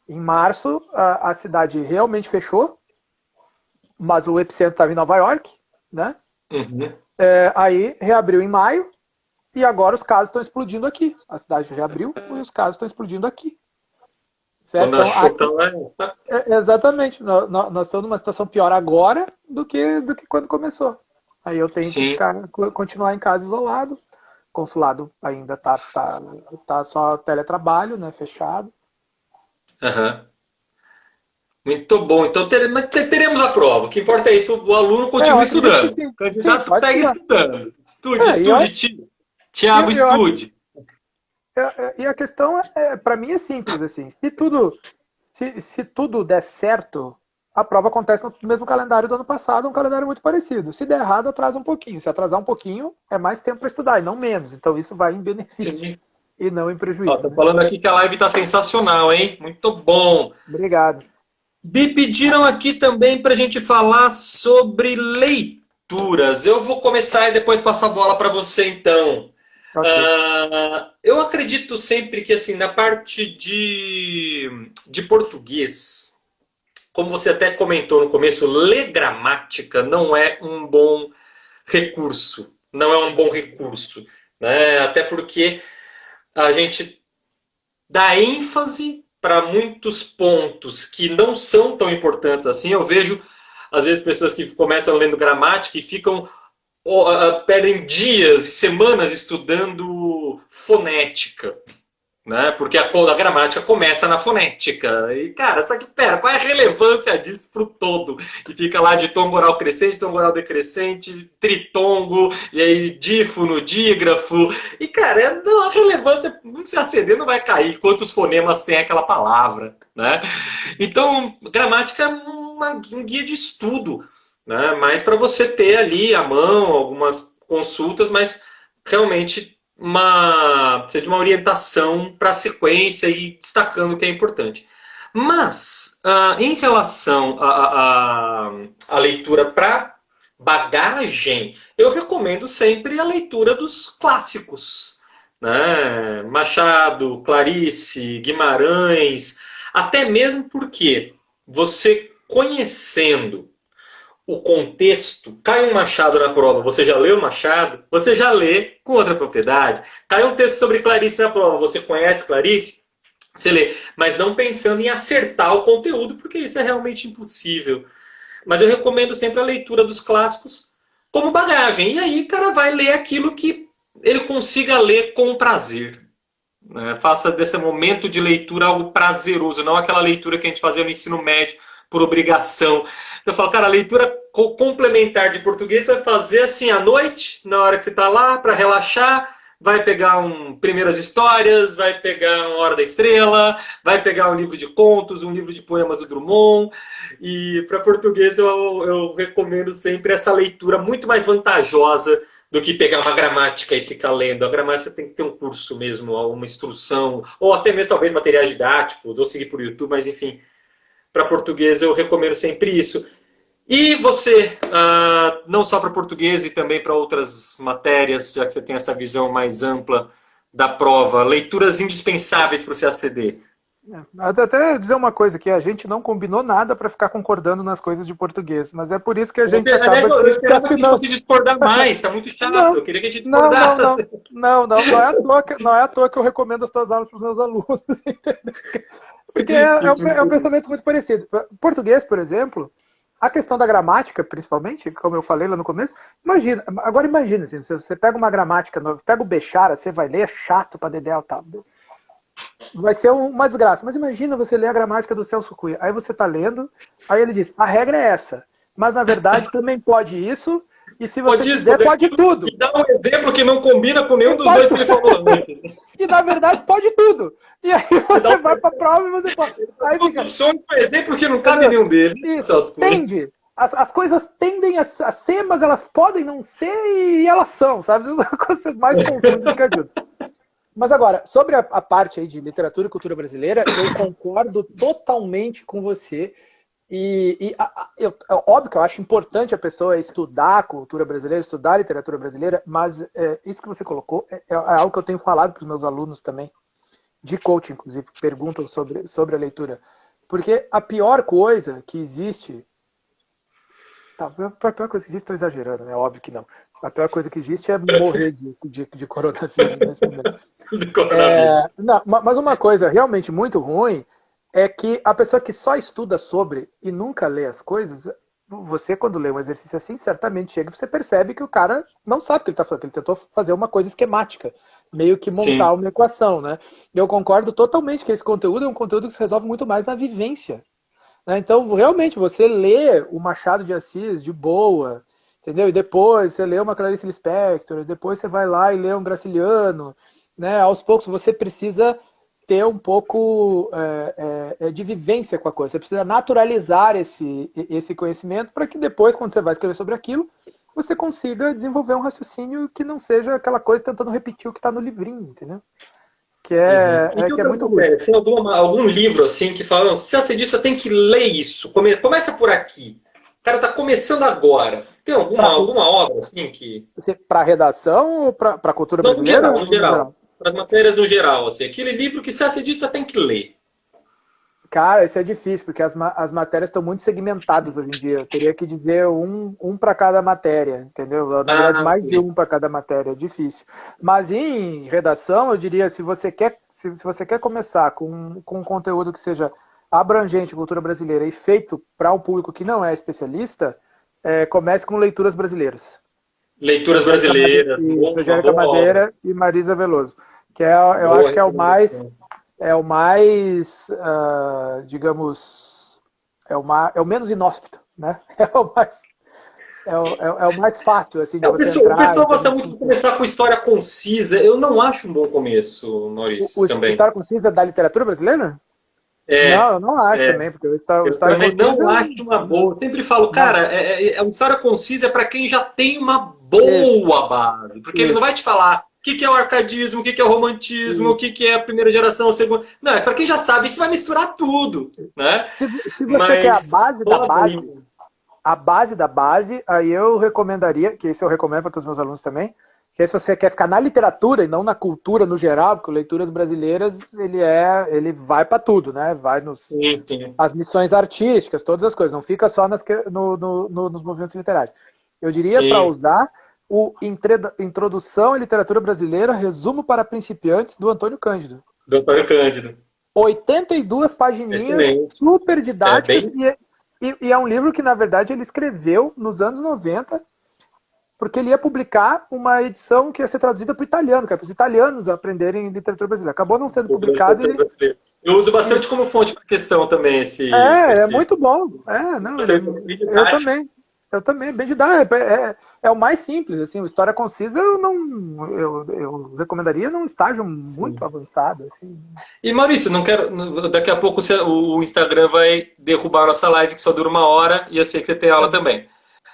Em março, a cidade realmente fechou, mas o epicentro estava em Nova York, né? Uhum. Aí reabriu em maio e agora os casos estão explodindo aqui. A cidade reabriu e os casos estão explodindo aqui. Certo? Quando Então, achou que aqui, tava. exatamente. Nós estamos numa situação pior agora do que quando começou. Aí eu tenho que Sim. continuar em casa isolado. O consulado ainda tá só teletrabalho, né? Fechado. Aham. Muito bom. Então mas teremos a prova. O que importa é isso, o aluno Eu continua acredito que estudando. sim. O Sim, candidato pode segue estudar. estudando. Estude, É, e estude, Tiago, eu acho, estude. e a questão para mim é simples assim. Se tudo der certo, a prova acontece no mesmo calendário do ano passado, um calendário muito parecido. Se der errado, atrasa um pouquinho. Se atrasar um pouquinho, é mais tempo para estudar e não menos. Então isso vai em benefício Sim. e não em Ó, prejuízo, tô né? falando aqui que a live tá sensacional, hein? Muito bom. Obrigado. Me pediram aqui também para a gente falar sobre leituras. Eu vou começar e depois passo a bola para você, então. Ok. Eu acredito sempre que, assim, na parte de português, como você até comentou no começo, ler gramática não é um bom recurso. Não é um bom recurso, né? Até porque a gente dá ênfase para muitos pontos que não são tão importantes assim. Eu vejo, às vezes, pessoas que começam lendo gramática e ficam perdem dias e semanas estudando fonética, né? Porque a gramática começa na fonética. E, cara, só que, pera, qual é a relevância disso pro todo? E fica lá de tongo oral crescente, tongo oral decrescente, tritongo, e aí dífono, dígrafo. E, cara, não, a relevância, não se acender, não vai cair quantos fonemas tem aquela palavra, né? Então, gramática é um guia de estudo, né? Mais para você ter ali à mão algumas consultas, mas realmente precisa de uma orientação para a sequência e destacando o que é importante. Mas, em relação à leitura para bagagem, eu recomendo sempre a leitura dos clássicos. Né? Machado, Clarice, Guimarães, até mesmo porque você conhecendo o contexto. Cai um Machado na prova, você já leu Machado? Você já lê com outra propriedade. Cai um texto sobre Clarice na prova, você conhece Clarice? Você lê, mas não pensando em acertar o conteúdo, porque isso é realmente impossível. Mas eu recomendo sempre a leitura dos clássicos como bagagem. E aí o cara vai ler aquilo que ele consiga ler com prazer. Né? Faça desse momento de leitura algo prazeroso, não aquela leitura que a gente fazia no ensino médio por obrigação. Então eu falo, cara, a leitura complementar de português você vai fazer assim à noite, na hora que você está lá, para relaxar, vai pegar Primeiras Histórias, vai pegar Uma Hora da Estrela, vai pegar um livro de contos, um livro de poemas do Drummond. E para português eu recomendo sempre essa leitura muito mais vantajosa do que pegar uma gramática e ficar lendo. A gramática tem que ter um curso mesmo, uma instrução, ou até mesmo talvez materiais didáticos, ou seguir por YouTube, mas enfim, para português eu recomendo sempre isso. E você, não só para português e também para outras matérias, já que você tem essa visão mais ampla da prova, leituras indispensáveis para o CACD? Até dizer uma coisa, que a gente não combinou nada para ficar concordando nas coisas de português, mas é por isso que a gente acaba... Aliás, eu esperava que fosse discordar mais, está muito chato, não, eu queria que a gente discordasse. Não é à toa que eu recomendo as tuas aulas para os meus alunos, entendeu? Porque é um pensamento muito parecido. Português, por exemplo, a questão da gramática, principalmente, como eu falei lá no começo, agora imagina, assim, você pega uma gramática nova, pega o Bechara, você vai ler, é chato para dedéu, tá? Vai ser uma desgraça. Mas imagina você ler a gramática do Celso Cunha. Aí você está lendo, aí ele diz, a regra é essa. Mas na verdade também pode isso, e se você quiser, pode tudo. E dá um exemplo que não combina com nenhum dos dois que ele falou antes. E na verdade pode tudo. E aí você vai para a prova e você pode. Aí fica... um exemplo que não cabe nenhum deles. Isso, tende. As coisas tendem a ser, mas elas podem não ser e elas são, sabe? É a coisa mais confusa que ajuda. Mas agora, sobre a parte aí de literatura e cultura brasileira, eu concordo totalmente com você. Óbvio que eu acho importante a pessoa estudar a cultura brasileira, estudar a literatura brasileira, mas isso que você colocou é algo que eu tenho falado para os meus alunos também, de coaching, inclusive, que perguntam sobre a leitura. Porque a pior coisa que existe... Tá, a pior coisa que existe, estou exagerando, né? Óbvio que não. A pior coisa que existe é morrer de coronavírus nesse momento. Não, mas uma coisa realmente muito ruim é que a pessoa que só estuda sobre e nunca lê as coisas, você quando lê um exercício assim, certamente chega e você percebe que o cara não sabe o que ele está fazendo, que ele tentou fazer uma coisa esquemática, meio que montar uma equação, né? Eu concordo totalmente que esse conteúdo é um conteúdo que se resolve muito mais na vivência. Então, realmente, você lê o Machado de Assis de boa, entendeu? E depois você lê uma Clarice Lispector, depois você vai lá e lê um Graciliano, né? Aos poucos você precisa ter um pouco de vivência com a coisa. Você precisa naturalizar esse conhecimento para que depois, quando você vai escrever sobre aquilo, você consiga desenvolver um raciocínio que não seja aquela coisa tentando repetir o que está no livrinho, entendeu? Que é muito ruim. Tem algum livro assim que fala, se você disso, tem que ler isso. Começa por aqui. O cara está começando agora. Tem alguma obra assim que... Para redação ou para a cultura brasileira? No geral. Para as matérias no geral. Assim, aquele livro que se você disso, tem que ler. Cara, isso é difícil, porque as matérias estão muito segmentadas hoje em dia. Eu teria que dizer um para cada matéria, entendeu? Na verdade, mais de um para cada matéria, é difícil. Mas em redação, eu diria, se você quer começar com um conteúdo que seja abrangente, cultura brasileira, e feito para um público que não é especialista, comece com leituras brasileiras. Leituras brasileiras. Angélica Madeira e Marisa Veloso. Que eu acho que é o mais, digamos, é o menos inóspito, né? É o mais fácil, assim, de você entrar. O pessoal gosta muito de começar com história concisa. Eu não acho um bom começo, Maurício, também. História concisa da literatura brasileira? Não, eu não acho também, porque história concisa... Eu não acho uma boa. Eu sempre falo, cara, uma história concisa é para quem já tem uma boa base. Porque ele não vai te falar o que é o arcadismo, o que é o romantismo, o que é a primeira geração, a segunda... Não, é para quem já sabe, isso vai misturar tudo, né? Se você quer a base da base, aí eu recomendaria, que isso eu recomendo para todos os meus alunos também, Porque se você quer ficar na literatura e não na cultura no geral, porque leituras brasileiras, ele vai para tudo, né? Vai Sim, sim. as missões artísticas, todas as coisas, não fica só nos movimentos literários. Eu diria para Sim. usar o Introdução à Literatura Brasileira, resumo para principiantes, do Antônio Cândido. Do Antônio Cândido. 82 pagininhas, Excelente. super É didáticas, bem. e é um livro que, na verdade, ele escreveu nos anos 90, porque ele ia publicar uma edição que ia ser traduzida para o italiano, que é para os italianos aprenderem literatura brasileira. Acabou não sendo publicado. Eu uso bastante como fonte para questão também É muito bom. Não, bem eu didático. também. Eu também, bem didático. É o mais simples. Assim, história concisa eu recomendaria num estágio muito Sim. avançado. Assim. E Maurício, não quero. Daqui a pouco o Instagram vai derrubar a nossa live, que só dura 1 hora, e eu sei que você tem aula também.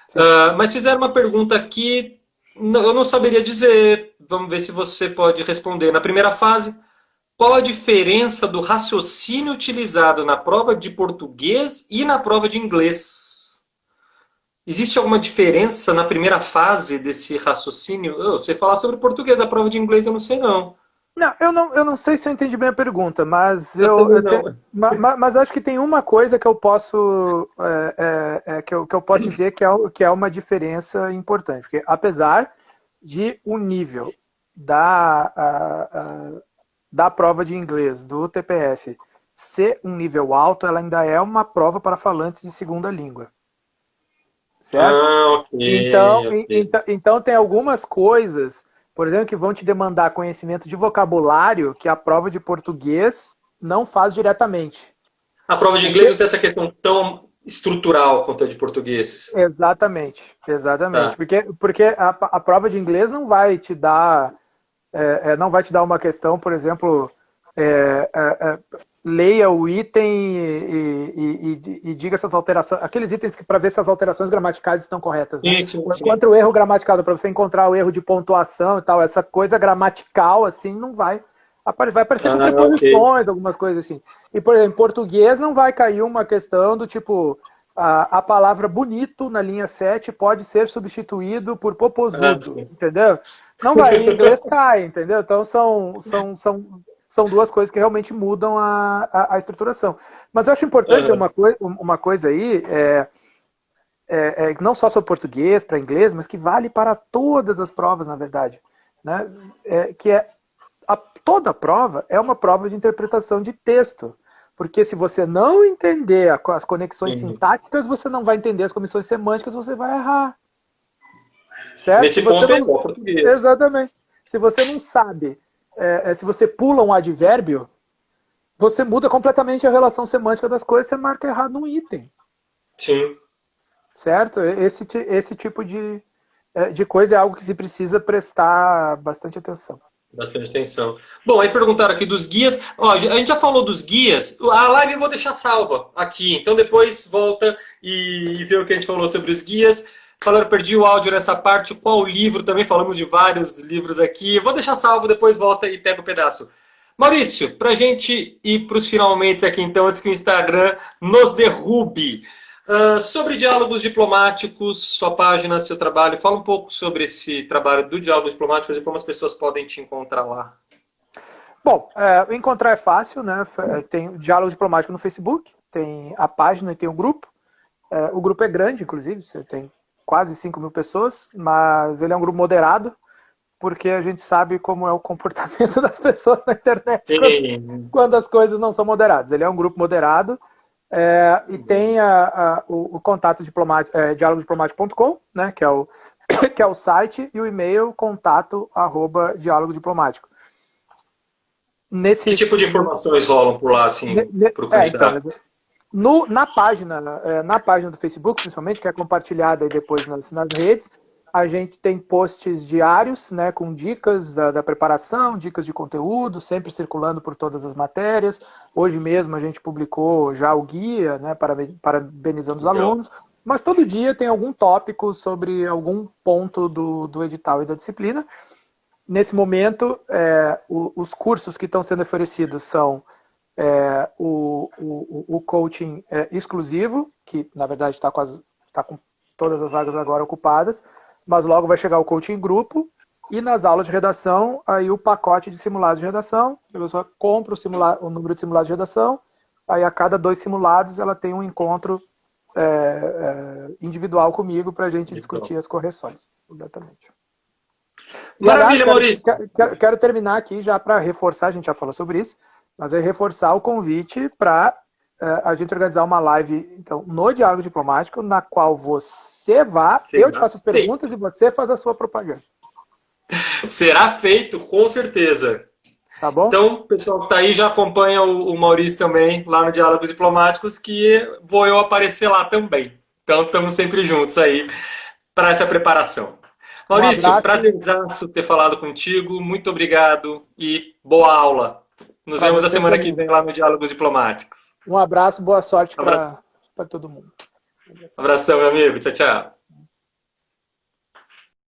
Sim. Mas fizeram uma pergunta aqui, eu não saberia dizer. Vamos ver se você pode responder. Na primeira fase, qual a diferença do raciocínio utilizado na prova de português e na prova de inglês? Existe alguma diferença na primeira fase desse raciocínio? Você falar sobre português, a prova de inglês eu não sei não. Não, eu não sei se eu entendi bem a pergunta, mas Eu também não. mas acho que tem uma coisa que eu posso que eu posso dizer que é uma diferença importante, porque apesar de o nível da prova de inglês do TPS ser um nível alto, ela ainda é uma prova para falantes de segunda língua, certo? Ok, Então, ok. então tem algumas coisas, por exemplo, que vão te demandar conhecimento de vocabulário que a prova de português não faz diretamente. A prova de inglês Porque não tem essa questão tão estrutural quanto a de português. exatamente. Tá. Porque a prova de inglês não vai te dar não vai te dar uma questão, por exemplo, leia o item e diga essas alterações, aqueles itens para ver se as alterações gramaticais estão corretas, né? Sim, sim, sim. Contra o erro gramatical, para você encontrar o erro de pontuação e tal, essa coisa gramatical assim não vai aparecer com Ok. preposições, algumas coisas assim. E, por exemplo, em português não vai cair uma questão do tipo a palavra bonito na linha 7 pode ser substituído por popozudo, Sim. entendeu? Não vai, em inglês cai, entendeu? Então são duas coisas que realmente mudam a estruturação. Mas eu acho importante uma coisa aí, não só sobre português, para inglês, mas que vale para todas as provas, na verdade. Né? Toda prova é uma prova de interpretação de texto. Porque se você não entender as conexões Sim. sintáticas, você não vai entender as conexões semânticas, você vai errar. Certo? Nesse ponto é igual português. Exatamente. Se você não sabe, se você pula um advérbio, você muda completamente a relação semântica das coisas, você marca errado num item. Sim. Certo? Esse tipo de coisa é algo que se precisa prestar bastante atenção. Bastante atenção. Bom, aí perguntaram aqui dos guias. Ó, a gente já falou dos guias. A live eu vou deixar salva aqui. Então depois volta e vê o que a gente falou sobre os guias. Falaram, perdi o áudio nessa parte. Qual livro? Também falamos de vários livros aqui. Eu vou deixar salvo, depois volta e pega o pedaço. Maurício, pra gente ir para os finalmente aqui então, antes que o Instagram nos derrube. Sobre diálogos diplomáticos, sua página, seu trabalho, fala um pouco sobre esse trabalho do diálogo diplomático e como as pessoas podem te encontrar lá. Bom, encontrar é fácil, né? Tem o Diálogo Diplomático no Facebook, tem a página e tem o grupo. O grupo é grande, inclusive, você tem quase 5.000 pessoas, mas ele é um grupo moderado, porque a gente sabe como é o comportamento das pessoas na internet quando as coisas não são moderadas. Ele é um grupo moderado. E tem o contato dialogodiplomático.com, né, que é o site, e o e-mail contato@dialogodiplomático. Que tipo de informações rolam por lá, assim, para o candidato? Então, na página do Facebook, principalmente, que é compartilhada depois nas redes, a gente tem posts diários, né, com dicas da preparação, dicas de conteúdo, sempre circulando por todas as matérias. Hoje mesmo a gente publicou já o guia, né, parabenizando os alunos. Mas todo dia tem algum tópico sobre algum ponto do edital e da disciplina. Nesse momento, os cursos que estão sendo oferecidos são o coaching exclusivo, que na verdade está com todas as vagas agora ocupadas, mas logo vai chegar o coaching grupo E nas aulas de redação, aí o pacote de simulados de redação, a pessoa compra o número de simulados de redação, aí a cada 2 simulados ela tem um encontro individual comigo para a gente discutir as correções. Exatamente. E, Maravilha, aliás, Maurício. quero terminar aqui já para reforçar, a gente já falou sobre isso, mas é reforçar o convite para a gente organizar uma live então, no Diálogo Diplomático, na qual você vá, eu te faço as perguntas e você faz a sua propaganda. Será feito, com certeza. Tá bom? Então, o pessoal que está aí já acompanha o Maurício também, lá no Diálogos Diplomáticos, que vou eu aparecer lá também. Então, estamos sempre juntos aí para essa preparação. Maurício, prazerzaço ter falado contigo, muito obrigado e boa aula. Nos vemos a semana que vem lá no Diálogos Diplomáticos. Um abraço, boa sorte para todo mundo. Abração, meu amigo. Tchau, tchau.